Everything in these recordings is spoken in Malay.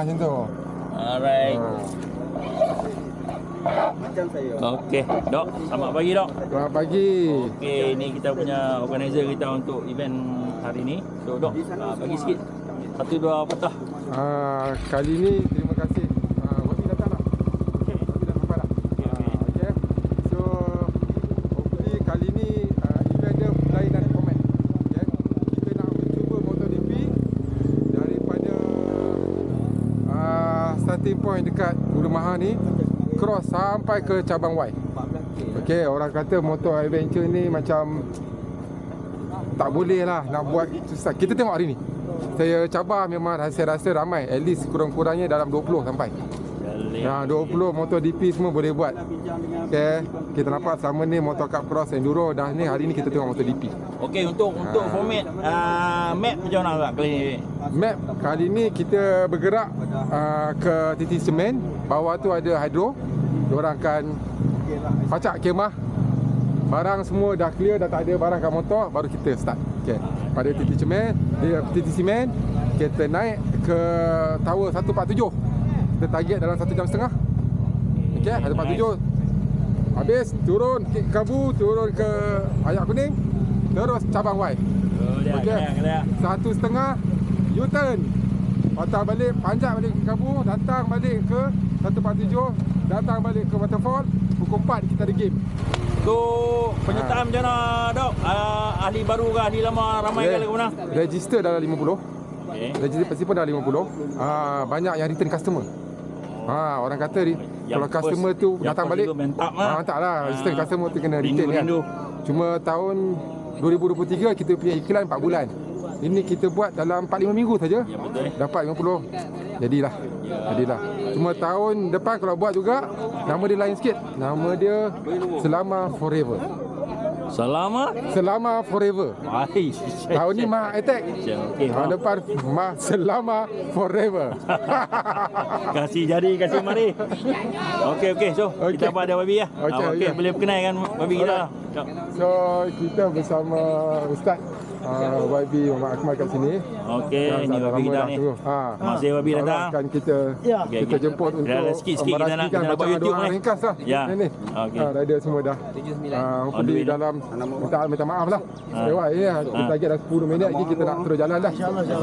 macam tu. Alright. Macam saya. Okey, Dok. Selamat pagi, Dok. Selamat pagi. Okey, ni kita punya organizer kita untuk event hari ni. So, Dok, bagi sikit. 1-2 patah. Kali ni terima kasih. Wabi datang dah. Okey. Wabi dah sampai dah. Okey. So, hopefully kali ni event dia lain dan format. Okay. Kita nak mencuba MotoGP daripada starting point dekat Ulu Maha ni, cross sampai ke cabang Y. Okey, orang kata motor adventure ni macam tak boleh lah nak buat susah. Kita tengok hari ni. Saya cabar memang rasa ramai. At least kurang-kurangnya dalam 20 sampai. 20 motor DP semua boleh buat. Okay. Kita nampak selama ni motor cup cross enduro. Dah ni hari ni kita tengok motor DP. Okey, untuk format map macam mana agak kali ni? Map kali ni kita bergerak ke titik semen. Bawah tu ada hydro. Diorang akan pacak kemah. Barang semua dah clear, dah tak ada barang kat motor, baru kita start. Okay. Pada titik semen, kita naik ke tower 147. Kita target dalam 1 jam setengah. Okay, 147. Habis turun ke Kabu, turun ke Ayak Kuning, terus cabang Y. Okay. 1.5 U-turn. Patah balik, panjat balik ke Kabu, datang balik ke 147, datang balik ke Waterfall. Pukul 4 kita ada game. So, penyertaan macam mana, Dok? Ahli baru ke, ahli lama, ramai ke lagu mana? Register dalam 50. Okay. Register pasti pun dah 50. Banyak yang return customer. Orang kata kalau customer tu datang balik, mantap lah. Register customer tu kena return kan. Cuma tahun 2023 kita punya iklan 4 bulan. Ini kita buat dalam 4-5 minggu saja. Ya, betul. Dapat 50. Jadilah. Cuma tahun depan kalau buat juga, nama dia lain sikit. Nama dia Selama Forever. Selama Forever. Tahun ni Maha Attack. Tahun depan Selama Forever. Kasih jari, kasih mari. Okey. So, kita buat ada Wabi lah. Okey, boleh perkenalkan Wabi kita. So, kita bersama Ustaz YB Muhammad Akmal kat sini. Okey, ni Wabi kita ni. Terima kasih Wabi datang. Akan kita jemput untuk sikit-sikit kita nak buat YouTube ni. Ringkas lah. Ya. Ni. Rider semua dah. Hopefully dalam minta maaf lah. Lewat ni kita target dah 10 minit lagi kita nak terus jalan dah.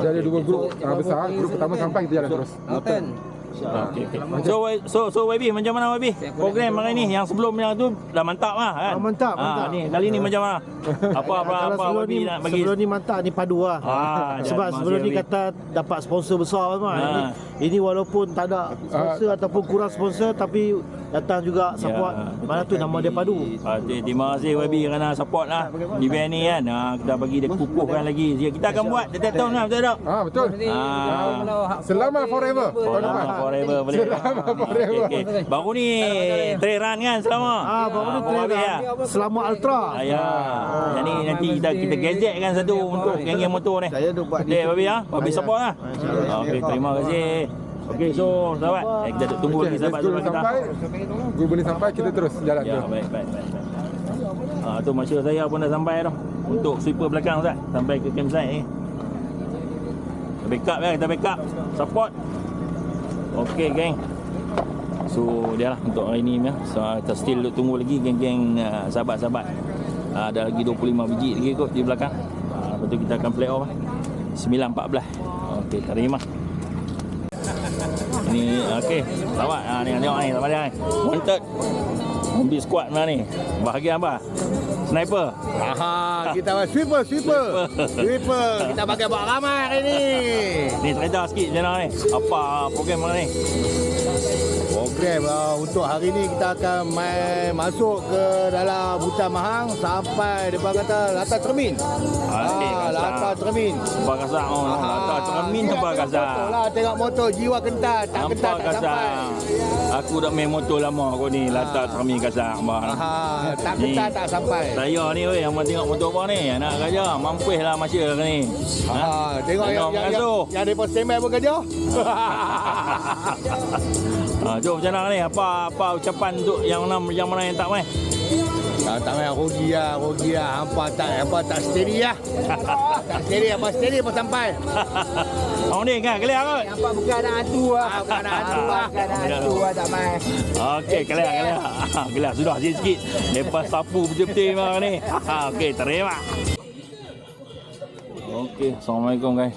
Dia ada 2 grup besar. Grup pertama sampai kita jalan terus. Okay. So YB, macam mana YB? Program hari ni yang sebelum yang tu dah mantap lah kan? Mantap. Ni kali ni macam mana? Apa YB nak bagi? Sebelum ni mantap, ni padu lah. Sebab sebelum ni kata dapat sponsor besar kan. Ini walaupun tak ada sponsor ataupun kurang sponsor, tapi datang juga support. Mana tu nama dia padu. Terima kasih YB kerana support lah event ni kan. Kita bagi dia kukuhkan lagi. Kita akan buat setiap tahun lah, betul tak? Betul. Selama Forever. Forever boleh. Selama Forever. Okay. Baru ni trail run kan selama. Baru ni trail run. Selama Ultra. Yang ni nanti kita gadgetkan satu untuk geng-geng motor ni. Saya duk buat ni. Babi Babi support lah. Okey, terima kasih. Okey, so sahabat, kita tunggu lagi sahabat-sahabat kita. Guru boleh sampai, kita terus jalan. Ya, baik. Tu masyarakat saya pun dah sampai dah. Untuk sweeper belakang Ustaz, sampai ke campsite ni. Kita backup, support. Okey, geng. So, dia lah untuk hari ni ya. So, kita still tunggu lagi geng-geng sahabat-sahabat. Ada lagi 25 biji lagi kot di belakang. Lepas tu kita akan play off 9.14. Okey, terima. Ni okey, sahabat. Ni tengok ni, sahabat dia ni. Wanted. Mobil squad mana ni? Bahagian apa? Sniper. Kita sweeper. Kita pakai buat ramai hari ni. Ni cerita sikit macam mana ni? Apa program mana ni? Program untuk hari ni kita akan masuk ke dalam hutan Mahang sampai depan kata Latar Cermin. Latar Cermin. Nampak kasar. Latar Cermin nampak kasar. Lah tengok motor jiwa kental, tak kental tak sampai. Aku dah main motor lama aku ni, Latar Cermin kasar bang. Tak kental tak sampai. Saya ni weh yang tengok motor apa ni, anak kerja mampus lah masya ni. Tengok yang depa standby pun kerja. Jom macam mana ni? Apa ucapan untuk yang mana yang tak main? Tak main rugi lah. Hampa tak steady lah. Tak steady, apa steady apa sampai. Orang ni kan kalian kot. Hampa bukan anak hantu lah. Bukan anak hantu lah, tak main. Okey, kalian. Kalian sudah sikit. Lepas sapu betul-betul memang ni. Okey, terima. Okey, Assalamualaikum guys.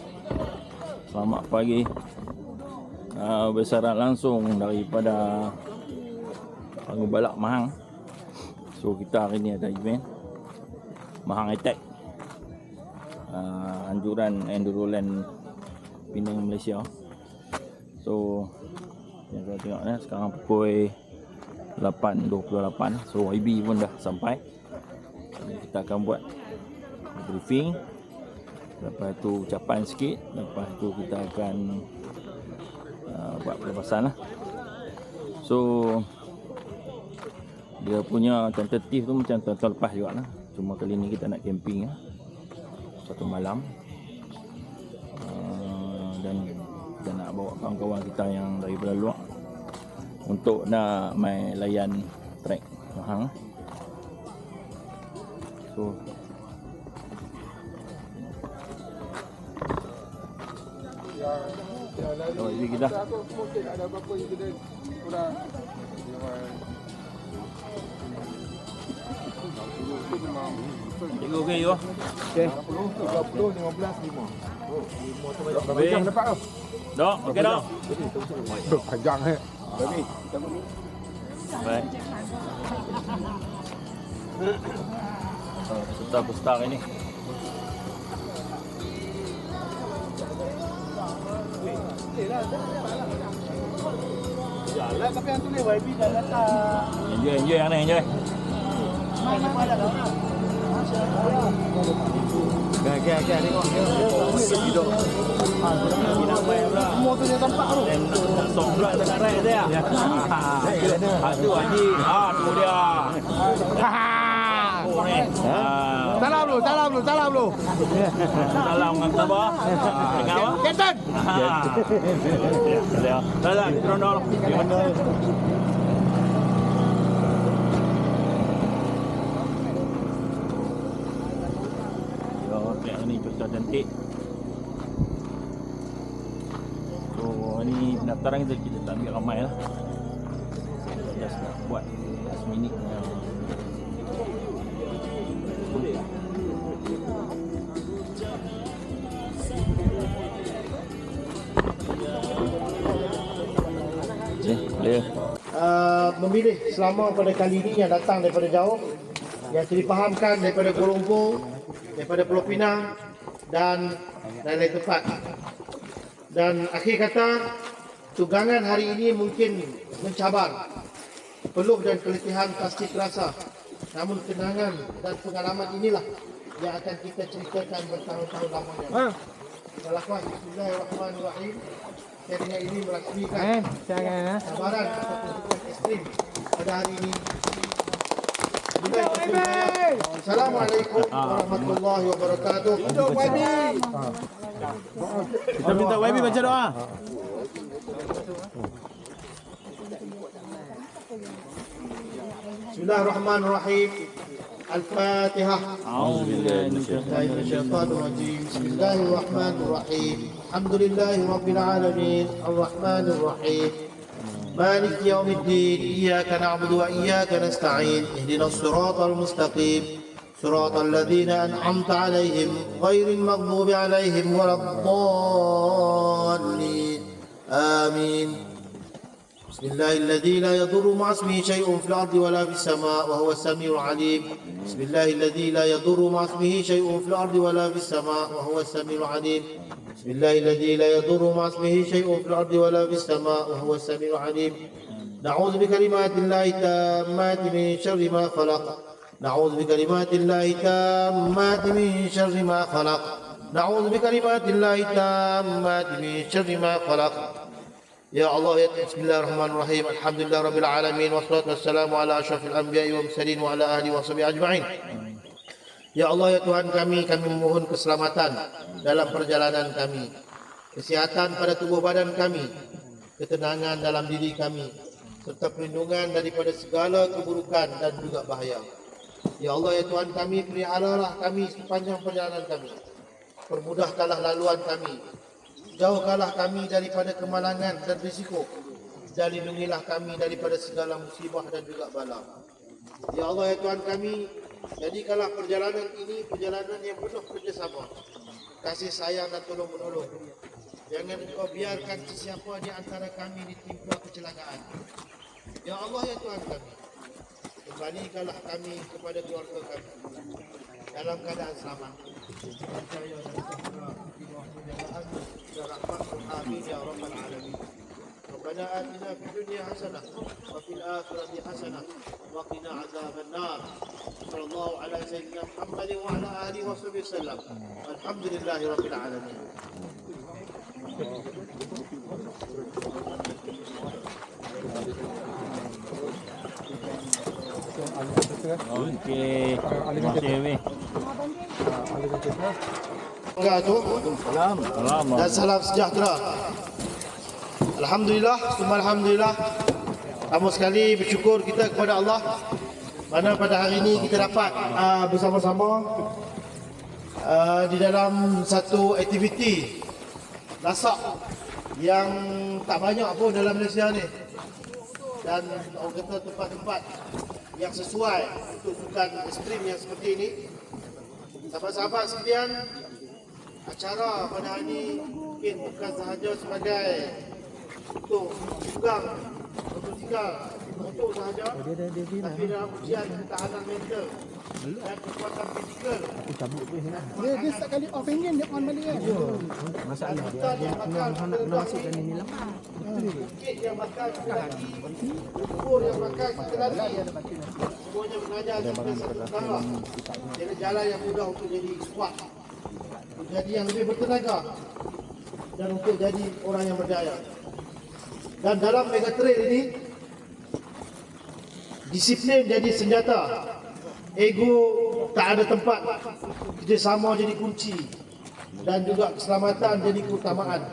Selamat pagi. Bersarat langsung daripada Panggung Balak Mahang. So kita hari ni ada event Mahang Attack, anjuran Enduroland Penang Malaysia. So yang kita tengok ni sekarang pukul 8.28. So YB pun dah sampai. Jadi kita akan buat briefing, lepas tu ucapan sikit, lepas tu kita akan buat pelepasan lah. So dia punya tentatif tu macam tahun lepas juga lah. Cuma kali ni kita nak camping lah, satu malam. Dan kita nak bawa kawan-kawan kita yang daripada luar untuk nak main layan trek Mahang. So ini kita mungkin ada berapa insiden kurang. cikgu okey yo. Okey. 30, 15, 5. Berapa jam dapat tu? Dok, okey dok. Panjang Baik. Peserta-peserta ini. Jalan tapi yang tulis YB dah datang. Enjoy yang ni, enjoy. Okey, tengok. Hidup. Semua tu dia tampak tu. Nak song pula dekat ride dia. Tu Haji. Tu dia. Salam lu. Salam dengan khabar. Dengar apa? Captain. Dah, kita rondol. Ni cuaca cantik. So ni pendaftaran kita tak ambil ramai lah. Just nak buat last minute. Boleh. Memilih selama pada kali ini yang datang daripada jauh, yang dipahamkan daripada Kuala Lumpur, daripada Pulau Pinang dan lain-lain tempat. Dan akhir kata, tunggangan hari ini mungkin mencabar, peluh dan keletihan pasti terasa. Namun kenangan dan pengalaman inilah yang akan kita ceritakan bertahun-tahun lamanya. Bismillahirrahmanirrahim. Bismillahirrahmanirrahim. Saya dengan ini merasmikan cabaran ataupun ekstrim pada hari ini. Assalamualaikum warahmatullahi wabarakatuh. Kita minta YB baca doa. Bismillahirrahmanirrahim. Al-Fatihah. A'udzubillahi Minasyaitonir rajim. Bismillahirrahmanirrahim. Alhamdulillahi rabbil alamin. Arrahmanir rahim. مالك يوم الدين إياك نعبد وإياك نستعين اهدنا الصراط المستقيم صراط الذين أنعمت عليهم غير المغضوب عليهم ولا الضالين آمين. بسم الله الذي لا يضر مع اسمه شيء في الأرض ولا في السماء وهو السميع العليم. بسم الله الذي لا يضر مع اسمه شيء في الأرض ولا في السماء وهو السميع العليم. بسم الله الذي لا يضر مع اسمه شيء في الأرض ولا في السماء وهو السميع العليم. نعوذ بكلمات الله التامات من شر ما خلق. نعوذ بكلمات الله التامات من شر ما خلق. نعوذ بكلمات الله التامات من شر ما خلق. يا الله يا بسم الله الرحمن الرحيم. الحمد لله رب العالمين والصلاة والسلام على أشرف الأنبياء والمرسلين وعلى آله وصحبه أجمعين. Ya Allah, ya Tuhan kami memohon keselamatan dalam perjalanan kami, kesihatan pada tubuh badan kami, ketenangan dalam diri kami, serta perlindungan daripada segala keburukan dan juga bahaya. Ya Allah, ya Tuhan kami, peliharalah kami sepanjang perjalanan kami. Permudahkanlah laluan kami. Jauhkanlah kami daripada kemalangan dan risiko. Dan lindungilah kami daripada segala musibah dan juga bala. Ya Allah, ya Tuhan kami, jadikanlah perjalanan ini perjalanan yang penuh kerjasama, kasih sayang dan tolong menolong. Jangan Engkau biarkan sesiapa di antara kami ditimpa kecelakaan. Ya Allah, ya Tuhan kami, kembalikanlah kami kepada keluarga kami dalam keadaan selamat, percaya dan sejahtera di bawah penjagaan dan rahmat-Mu. Amin ya rabbal alamin. Rabbana atina fid dunya hasanah wa fil akhirati hasanah wa qina azaban nar. Sallallahu ala sayyidina Muhammad wa ala alihi wa sahbihi wasallam. Alhamdulillahi rabbil alamin. Okey. Terima kasih weh. Salam dan salam sejahtera. Alhamdulillah, semua alhamdulillah. Pertama sekali bersyukur kita kepada Allah mana pada hari ini kita dapat bersama-sama di dalam satu aktiviti lasak yang tak banyak pun dalam Malaysia ni, dan orang kata tempat-tempat yang sesuai untuk sukan ekstrim yang seperti ini. Sahabat-sahabat sekalian, acara pada hari ini mungkin bukan sahaja sebagai untuk pegang motosikal motor sahaja, tapi dalam ujian ketahanan mental dan kekuatan fizikal. Dia sekali off engine dia on balik kan. Masalah dia nak masukkan ini lama. Bukit yang bakal kita lagi, ukur yang bakal kita lagi, semuanya mengajar kita satu perkara. Jadi jalan yang mudah untuk jadi kuat, untuk jadi yang lebih bertenaga, dan untuk jadi orang yang berdaya. Dan dalam mega trail ini, disiplin jadi senjata, ego tak ada tempat, kerjasama jadi kunci, dan juga keselamatan jadi keutamaan.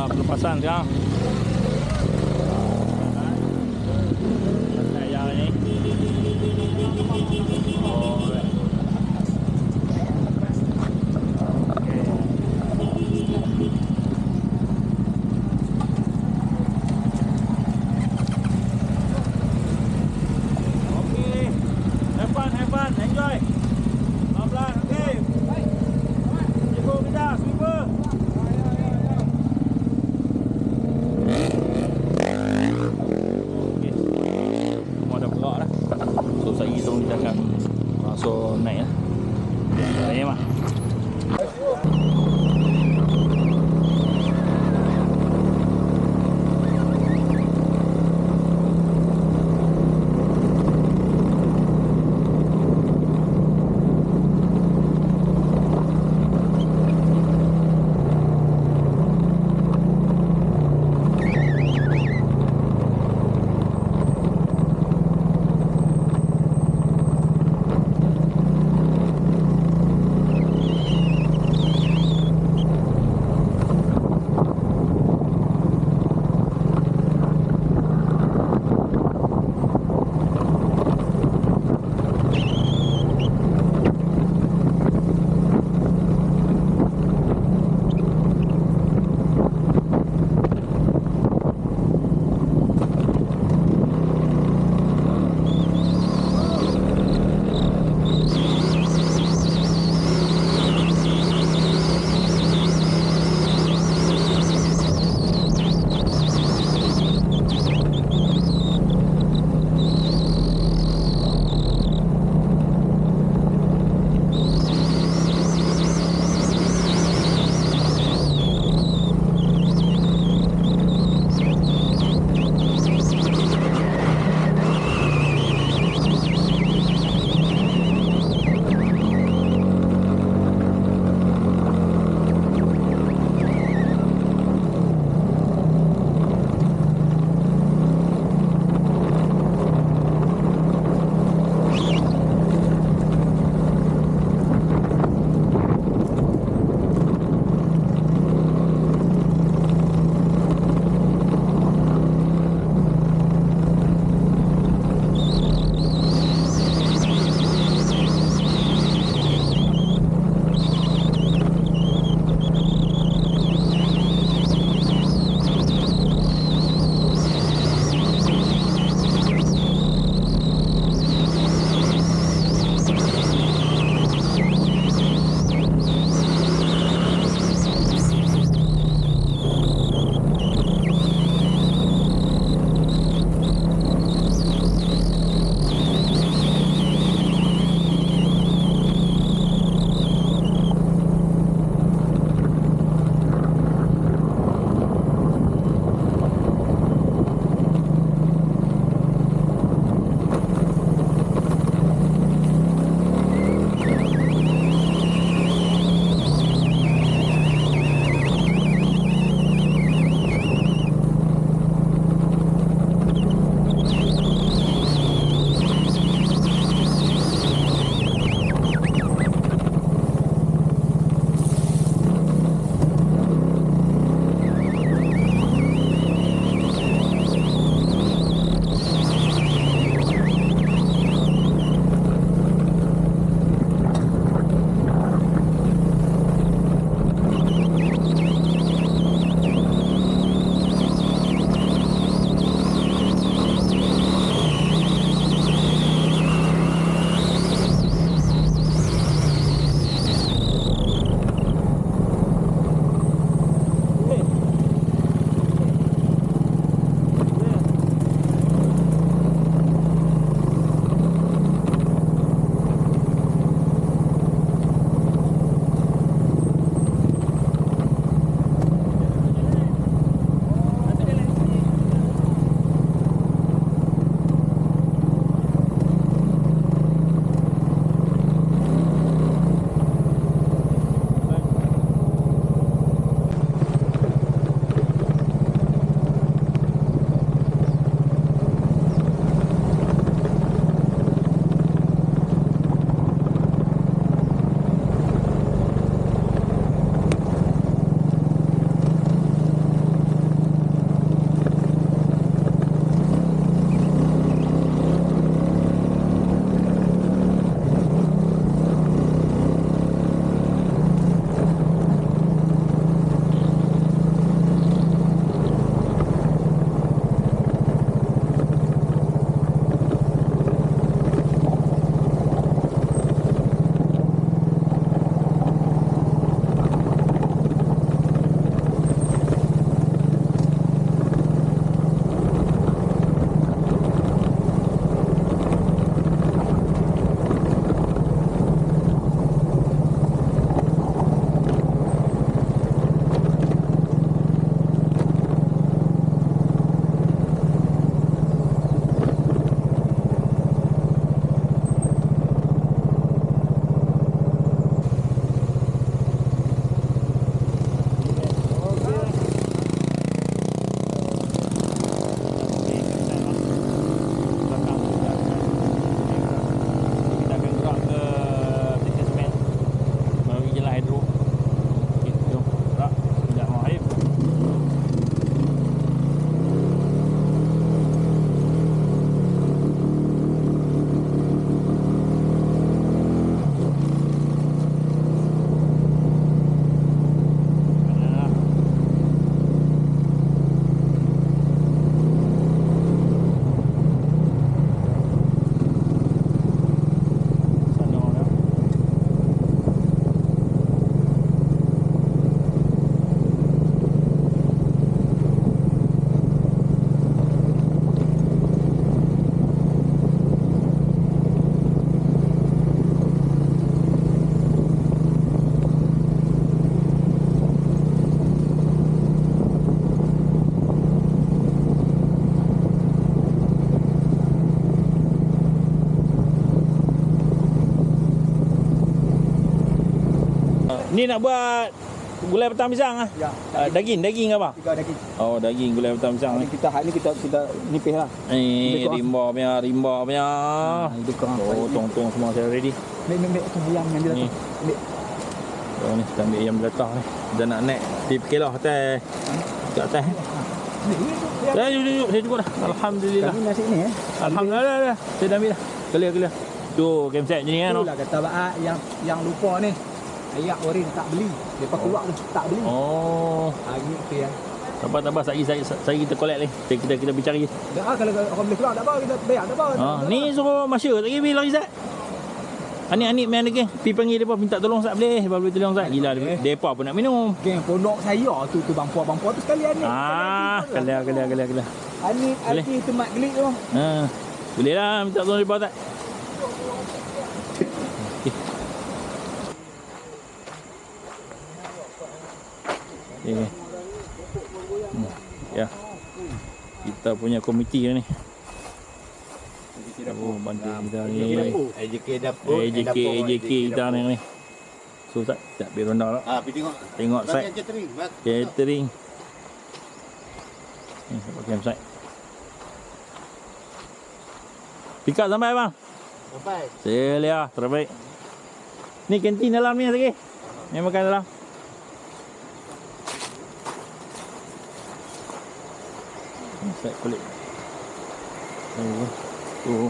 Pelepasan sekarang. Yang ni. Have fun, enjoy. Pelan-pelan, okey. Sibuk kita, sibuk. Ni nak buat gulai petang pisang ah. Ya. Daging apa? 3 daging. Oh, daging gulai petang pisang ni. Kita hari ni kita nipis lah. Rimba punya. Itu korang. Oh, tong-tong semua saya ready. Ambil ayam yang dia Ni. datang. Ambil. Oh, ni kita ambil ayam belatah ni. Dah nak naik di kelah atas. Kat atas. Dah duduk saya cukup dah. Alhamdulillah. Tadi nasi ni Alhamdulillah dah. Saya dah ambil dah. Clear. Tu campsite je ni kan. Itulah kata Baat yang lupa ni. Ayak orang tak beli. Depa keluar tu tak beli. Oh. Hari ni okey ya. Sabar saya kita collect ni. Kita pergi cari. Dah kalau orang boleh keluar tak apa kita bayar tak apa. Ni suruh Masya tak kira lagi Zat. Anik-anik main lagi. Pergi panggil depa minta tolong Zat boleh. Depa boleh tolong Zat. Gila depa pun nak minum. Geng pondok saya tu bangpa tu sekalian ni. Kelia. Anik artis temat gelik tu. Boleh lah minta tolong depa tak? Okay. Ya. Kita punya komiti ni. Oh, bantu kita ni. AJK dapur. AJK kita ni. So tak pergi ronda lah. Pergi tengok. Tengok site Catering. catering. Ni pakai site. Pick up sampai bang. Sampai. Selia, terbaik. Ni kantin dalam ni lagi. Ni makan dalam. Site kulit. Oh.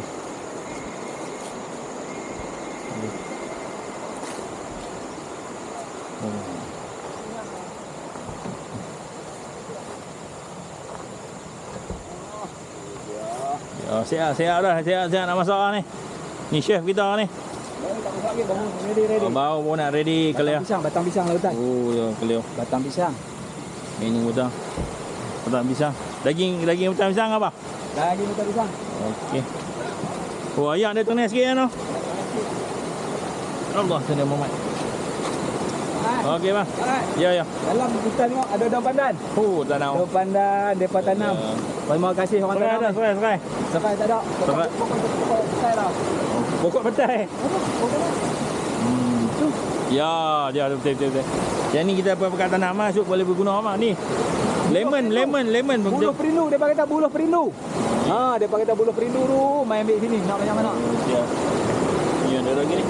Ya, siap dah. Siap nak masak ni. Ni chef kita ni. Ready. Bau pun nak ready clear. Batang pisang lah hutan. Oh, ya clear. Batang pisang. Ini hutan. Batang pisang. Daging batang pisang apa? Daging batang pisang. Okey. Oh, ayak dia tunis sikit kan tu. Allah Tuhan Muhammad. Okey bang. Ya. Dalam kita tengok ada daun pandan. Oh, tanam. Daun pandan depa tanam. Terima kasih orang Serai tanam. dah, serai. Serai tak ada. Serai. Pokok petai dah. Pokok petai. Ya, dia ada betul. Yang ni kita pakai tanam masuk boleh berguna apa ni? Lemon. Buluh perindu depa kata buluh perindu. Depa kata buluh perindu tu mai ambil sini nak banyak mana. Ya. Ni ada lagi ni.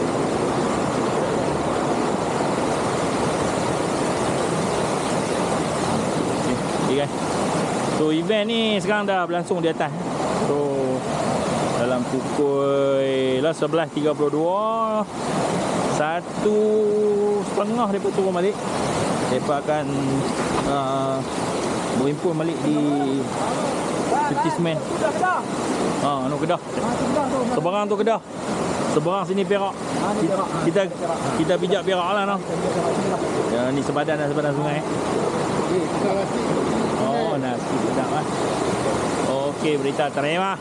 Okay guys. So event ni sekarang dah berlangsung di atas. So dalam pukul 11.32 1:30 mereka turun balik. Mereka akan berhimpun balik di City Semen. Anu Kedah. Seberang tu Kedah. Seberang sini Perak. Kita pijak Perak lah no. Ya, ni sepadan sungai. Oh, nasi sedap lah. Okey, berita terima.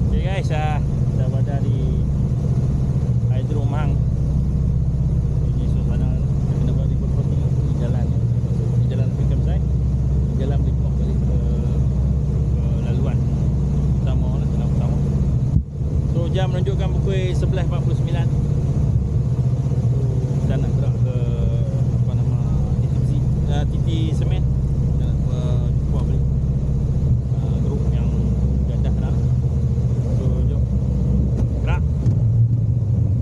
Okay guys, kita berada di Hydro Mahang. Ini suasana kita berada di jalan Pikam Sai. Jalan boleh keluar balik ke laluan utama lah, jalan utama. So jam menunjukkan pukul 11.49. Kita nak gerak ke Titi Semen. Kita nak jumpa balik grup yang dah kenal. So jom gerak.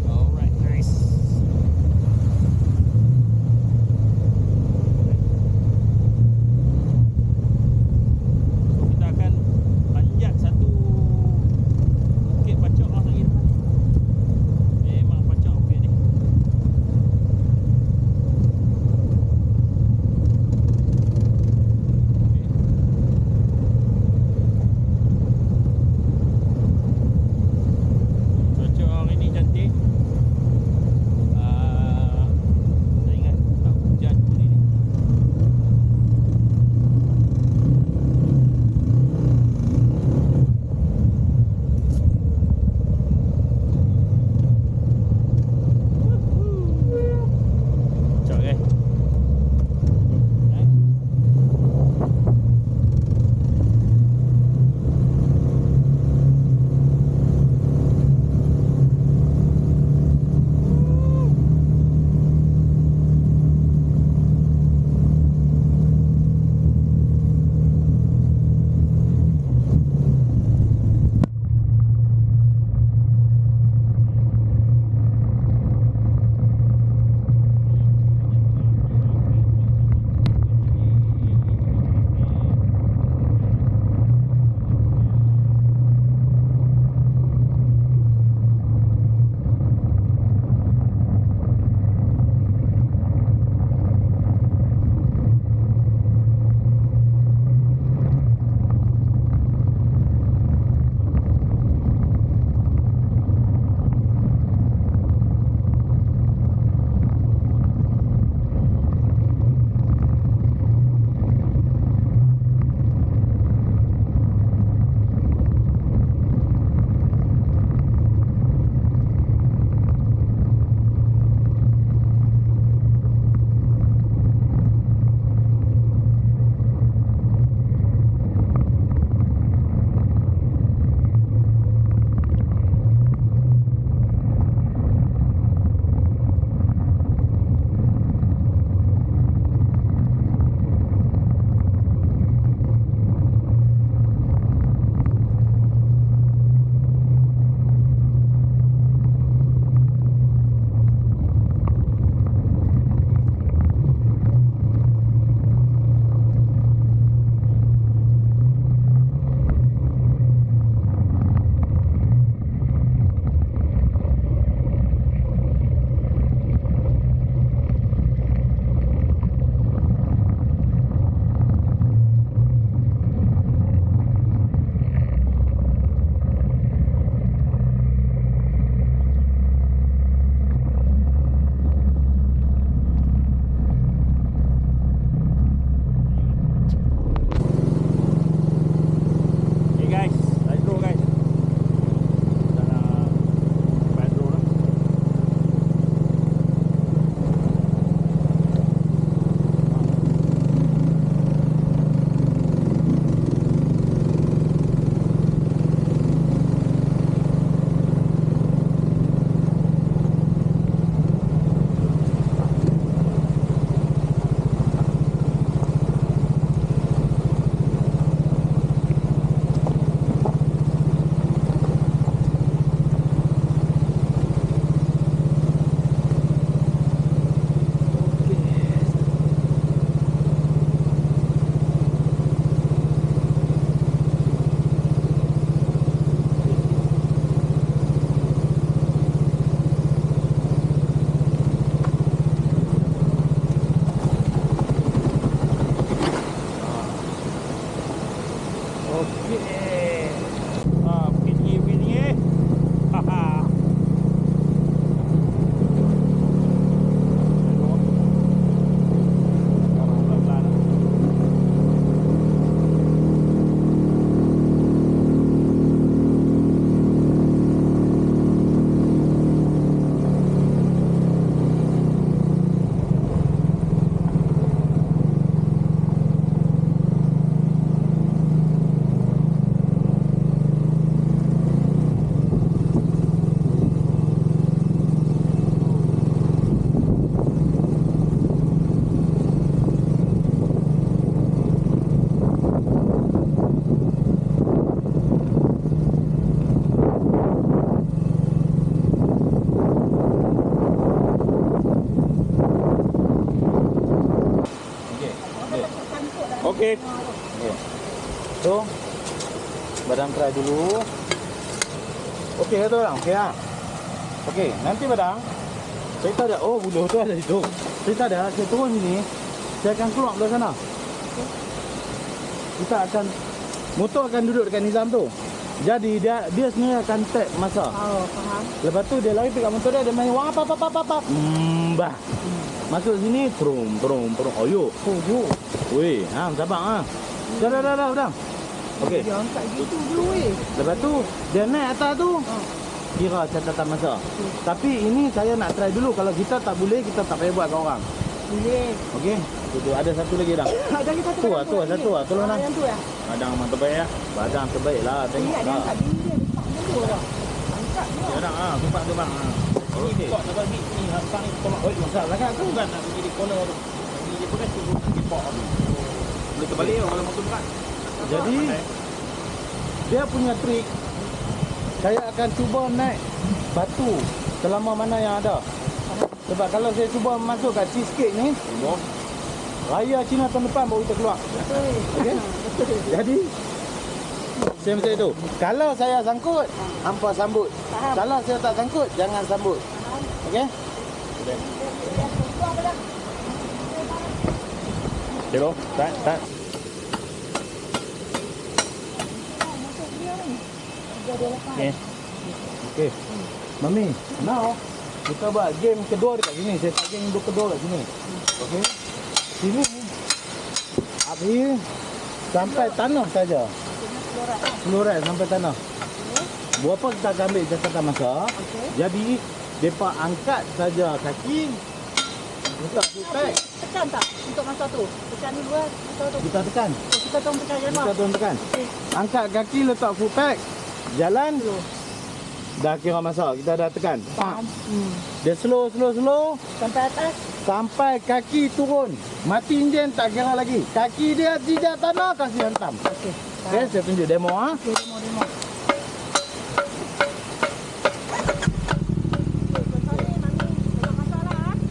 Alright, nice. So kita akan panjat satu bukit pacak lah lagi depan. Memang pacak bukit ni. Okey. Tu. Badang try dulu. Okey tu orang. Okey ah. Okey, nanti badang saya tak ada. Oh, buluh tu ada situ. Saya tak ada. Saya turun sini. Saya akan keluar belah sana. Kita akan motor akan duduk dekat Nizam tu. Jadi dia sebenarnya akan tag masa. Oh, faham. Lepas tu dia lari dekat motor dia main wah apa. Bah. Masuk sini prum. Oh yo. Weh, sabar ah. Dah. Okey. Dia angkat gitu je weh. Lepas tu dia naik atas tu. Kira catatan masa. Tapi ini saya nak try dulu. Kalau kita tak boleh, kita tak payah buat kat orang. Boleh. Okey. Tu ada satu lagi dah. Ada lagi satu. Tu satu. Tolong nak. Yang tu ya. Badang memang terbaik ya. Badang terbaik lah. Dia Tengok ada lah. angkat diri dia. Dulu lah. Angkat dia. Badang sumpak tu bang. Okey. Kok nak bagi ni hang ni tolak oi masak sangat tu kan nak pergi di corner tu. Dia pun kan turun di pok tu. Boleh terbalik kalau motor berat. Jadi dia punya trik. Saya akan cuba naik batu selama mana yang ada. Sebab kalau saya cuba masuk kat cheesecake ni, raya Cina tahun depan baru kita keluar. Okey? Jadi saya macam itu. Kalau saya sangkut, hampa sambut. Kalau saya tak sangkut, jangan sambut. Okey? Hello, tak. Okey. Okey. Mami, now kita buat game kedua dekat sini. Saya tak game kedua kat sini. Okey. Sini api sampai tanah saja. Seluruh sampai tanah. Berapa kita akan ambil catatan masa. Jadi depa angkat saja kaki. Letak putek. Tekan tak untuk masa tu? Tekan ni buat masa tu. Kita tekan. Kita tolong tekan je Kita lah. turun tekan. Angkat kaki letak putek. Jalan. Dah kira masa. Kita dah tekan. Pak. Dia slow. Sampai atas. Sampai kaki turun. Mati enjin tak kira lagi. Kaki dia tidak tanah kasih hantam. Okey. Okey, saya tunjuk demo ah. Okey, demo.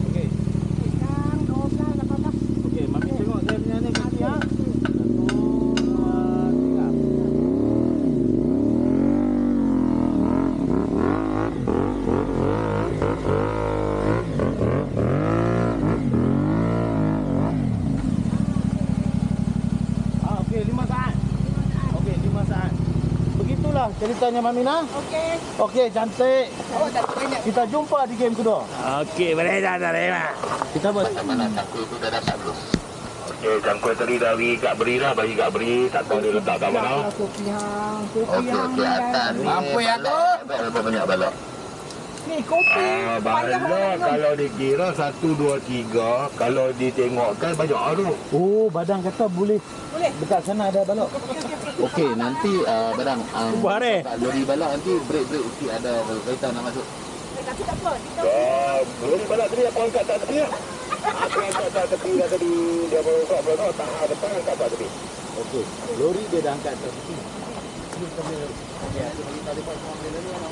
Okey. Okey, mami tengok saya punya ni kaki ah. 1 2 3. Okey, 5 saat. Okey, 5 saat. Begitulah ceritanya Mamina. Okey. Okey, cantik. Awak tak banyak. Kita jumpa di game kedua. Okey, boleh dah. Kita buat Okey, cangkul tadi dah beri dah, bagi kat beri, tak tahu dia letak kat mana. Kopi hang. Okey, atas ni. Apa ya tu? Berapa banyak balok? Ni kopi. Balok kalau dikira 1, 2, 3, kalau ditengokkan banyak tu. Oh, badang kata boleh. Boleh. Dekat sana ada balok. Okey, nanti badang Buat eh. tak lori balok nanti break mesti ada kereta nak masuk. Tapi tak apa. Kita Lori balok tadi apa angkat tak tepi lah. Apa angkat tak tepi dah tadi. Dia baru angkat belakang, tak depan angkat tak tepi. Okey. Lori dia dah angkat ke tepi. Ini kami okey, aku bagi tahu depan semua benda ni ano.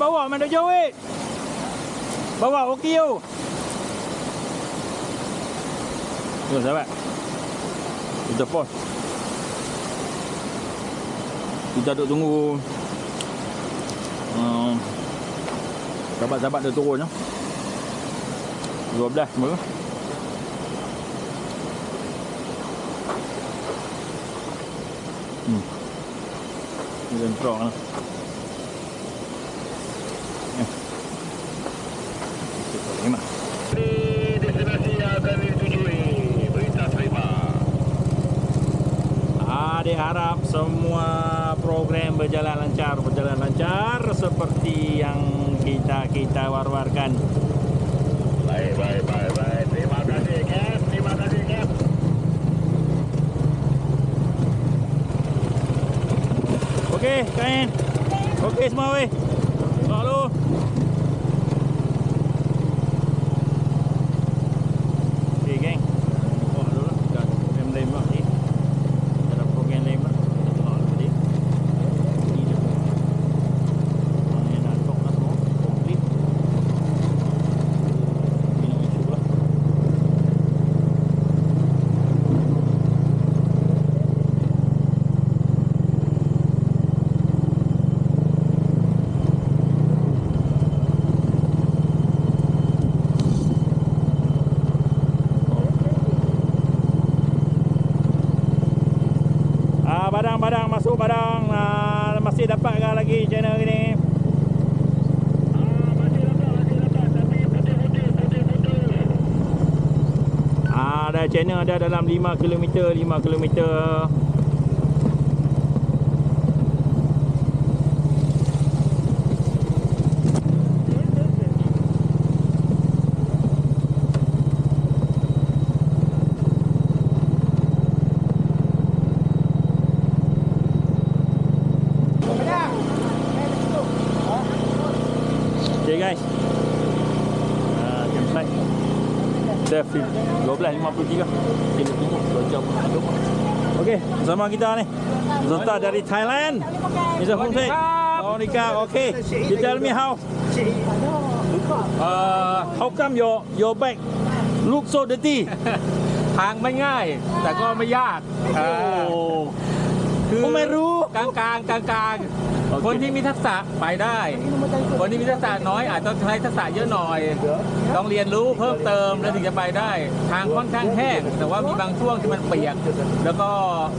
Bawa mana jauh weh. Bawa okey yo. Tuh, sahabat. Kita pause. Kita duduk tunggu sahabat-sahabat dah turun ya. 12 semua. Ini sentrok lah. Destinasi yang akan ditujui. Berita terima. Adik harap semua program berjalan lancar seperti yang kita war-warkan. Baik. Terima kasih, Cap. Okey, kain. Okey semua weh. Lalu. Okey, geng. Oh, dulu dah program lembak ni. Ada program lembak. Tengok tadi. Ini dia. Ini dah tok dah semua. Complete. Ini isu lah. Badang masuk badang. Masih dapat lagi channel ni. Masih dapat. Tapi putih. Ada channel ada dalam 5 km. Okay guys, campsite dah 12.53. Kita tunggu 2 jam masuk. Okay, bersama kita ni peserta dari Thailand, Mr. Fungsit. Monica, okay. You tell me how come your bag look so dirty? ทางไม่ง่าย แต่ก็ไม่ยาก Oh. คือ ผมไม่รู้ กลางๆคนที่มีทักษะไปได้ คนที่มีทักษะน้อยอาจต้องใช้ทักษะเยอะหน่อย ต้องเรียนรู้เพิ่มเติมแล้วถึงจะไปได้ ทางค่อนข้างแห้งแต่ว่ามีบางช่วงที่มันเปียก แล้วก็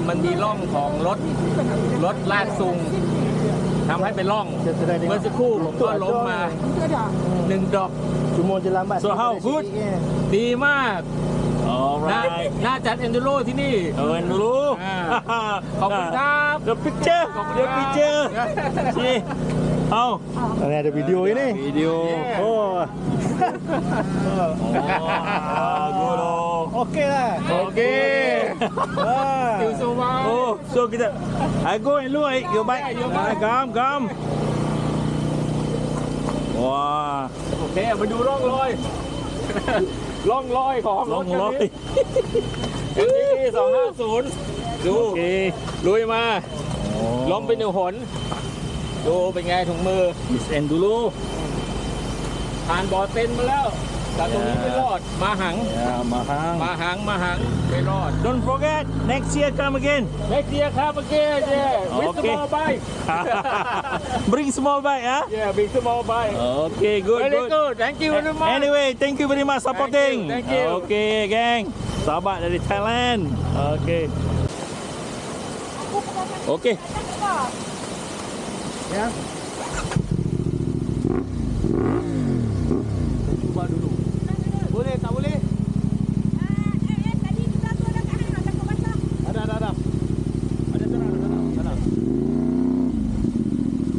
มันมีร่องของรถลากซุงทำให้เป็นร่องเมื่อสักครู่ผมก็ล้มมา1 ดอก Cuma je lambat. So how good? ดีมาก Alright. น่าจัดเอนดูโรที่นี่ Kawan dulu. ขอบคุณครับ The picture. The picture. Si. How? Ini ada video ini. Video. Oh. Good oh. Okey lah. Okay. Still so well. Oh, so kita I go and look at your bike. Come. Wah. โอเคมาดูร่องรอย ร่องรอยของรถคันนี้ MTB 250 ดู โอเค ลุยมาล้มไป1 หน ดูเป็นไงถุงมือ Miss Enduro. ผ่านบ่อเต็นมาแล้ว แต่ตรงนี้ไม่รอด มาหัง Ya, mahang. ไม่รอด Don't forget, next year come again. Next year ครับเมื่อกี้เย่วิส Okay.มอลไบ Bring small bike, huh? เย่บิ๊กสมอลไบ Okay, good. Very good thank you very much Anyway, thank you very much supporting. Thank you. Okay, gang. Sahabat dari Thailand. Okay. Okay. Ya. Cuba dulu. Boleh tak boleh? Ada. Ada sana.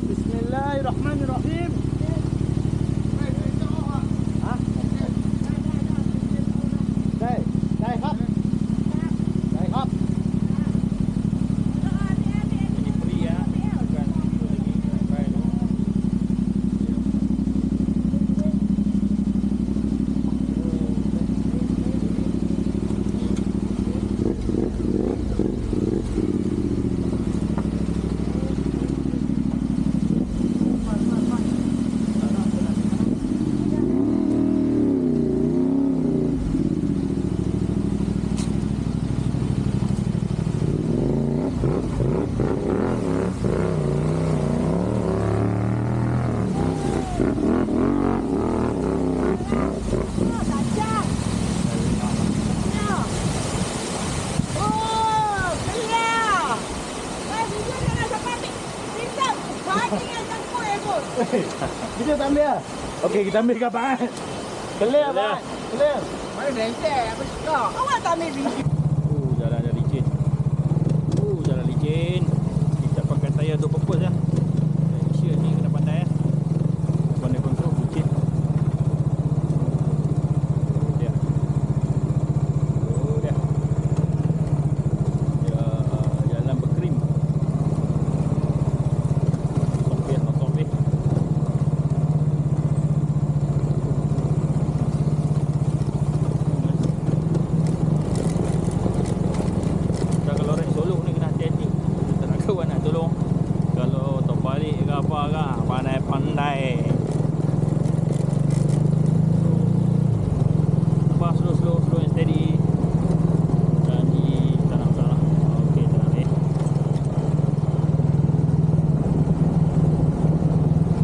Bismillahirrahmanirrahim. Ha? Đâyครับ. Đâyครับ. Ini free ya. Bukan lagi. Kita tak ambil lah. Okey, kita ambil kapan? Clear, Pak. Clear. Jalan licin. Jalan licin. Kita pakai tayar 25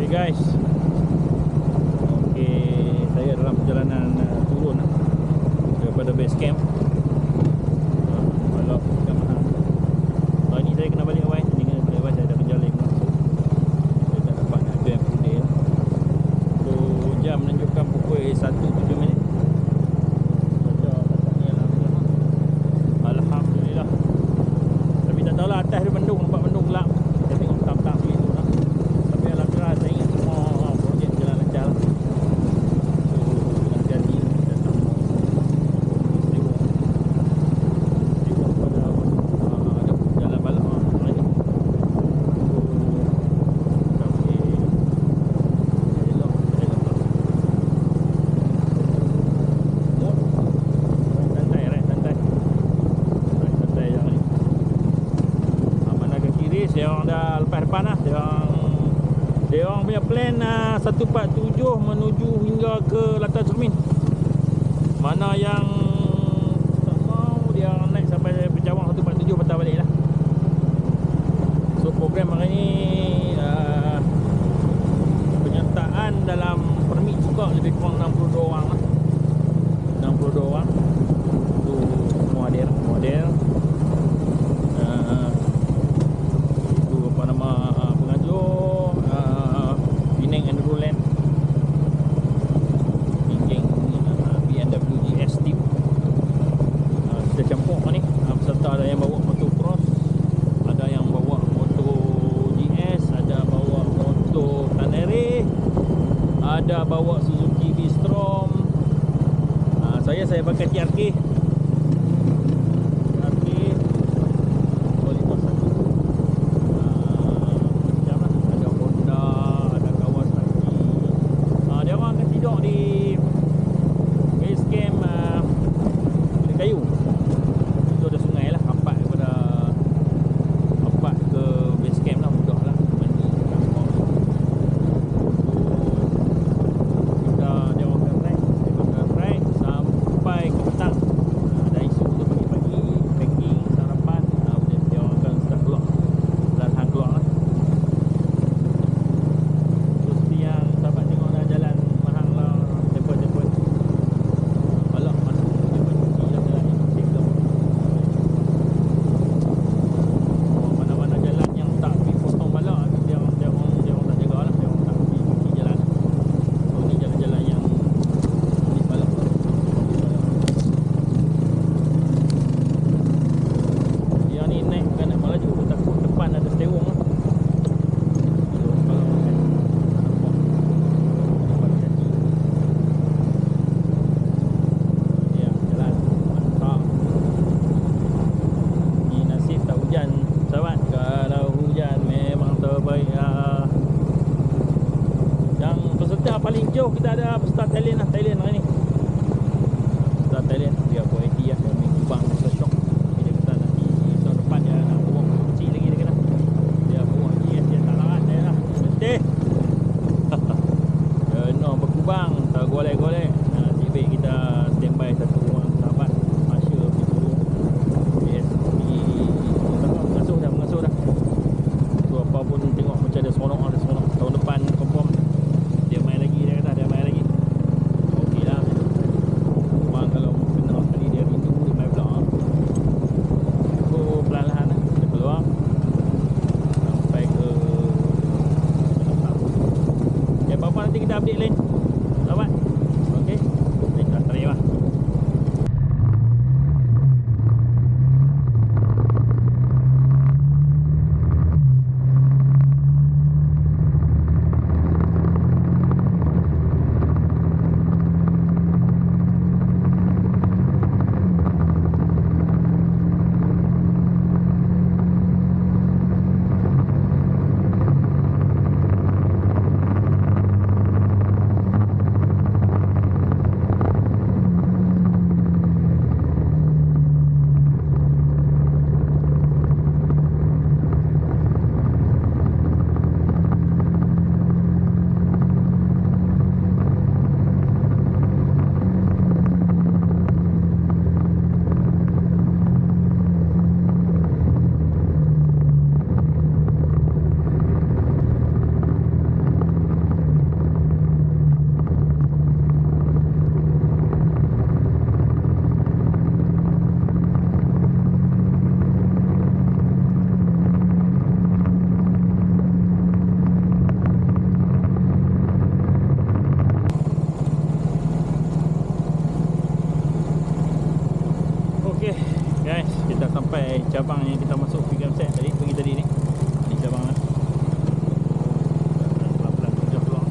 guys. Okey, saya dalam perjalanan turun daripada base camp. Kalau bukan mahal. Hari ni saya kena balik awal. Ini kena balik awal, saya dah kerja lain pula. Saya tak dapat nak camp today. So jam menunjukkan pukul 1:07 minit. Alhamdulillah. Tapi tak tahulah atas dia mendung, nampak mendung gelap. Saya tengok petang-petang sikit tu lah. Tapi alhamdulillah saya ingat semua projek jalan lancar lah. So hati-hati datang sewak pada ada jalan balak hari ni. So kami elok lah. Santai, right? Santai jangan ni. Mana ke kiri, dia orang dah lepas depan lah. Dia orang punya plan 147 menuju hingga ke Latar Cermin. Mana yang tak mau, dia orang naik sampai Pecawang 147 patah balik lah. So program hari ni penyertaan dalam permit juga lebih kurang 62 orang lah. 62 orang. Tu semua hadir. Itu apa nama pengajuk Penang Enroland, geng BMW GS team. Kita campur ni. Peserta ada yang bawa motor cross, ada yang bawa motor GS, ada bawa motor Canary, ada bawa Suzuki V-Strom. Saya pakai TRK. jauh kita ada peserta Thailand lah, Thailand hari ni. Peserta Thailand dia buat IT lah, dia main kubang masa shock. Tapi dia kata nanti tahun depan dia nak bawa kecil lagi dia kena. Dia bawa GS dia tak larat dia lah. Letih. Dia nak berkubang, tak golek-golek. Nasib baik kita standby satu orang sahabat Masya itu GS ni mengasuh dah. So apa pun tengok macam dia seronok. Tahun depan confirm dia main lagi, dia kata dia main lagi. Okey lah. Memang kalau kena kali dia rindu dia main pula. So perlahan-lahan lah kita keluar sampai ke ya, apa-apa nanti kita update lain. Selamat. Okey. Kita terima. cabang yang kita masuk pergi campsite tadi, pergi tadi ni. Ni cabang lah. Pelan-pelan terjauh keluar.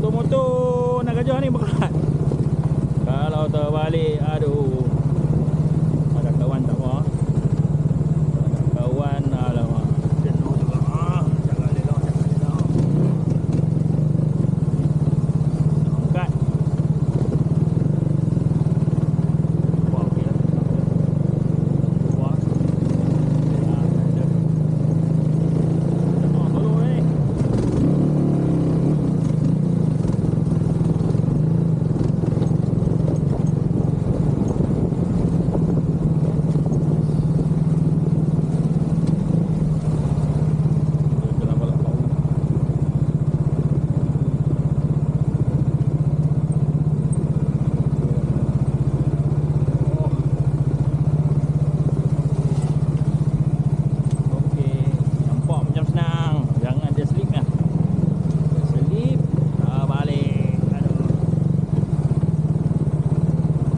Motor nak gajah ni berat. Kalau terbalik, aduh. Ada kawan tak apa. Ada kawan, alamak. Jenuh juga. Jangan lelok, jangan lelok. Angkat. Wah, okey lah. Wah. Tolong ni.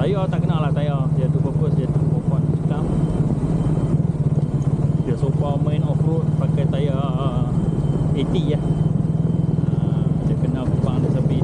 Tayar tak kena lah tayar. Dia tu purpose dia tak buat cekam. Dia so far main off-road pakai tayar 80 lah. Dia kena kupang dia sampai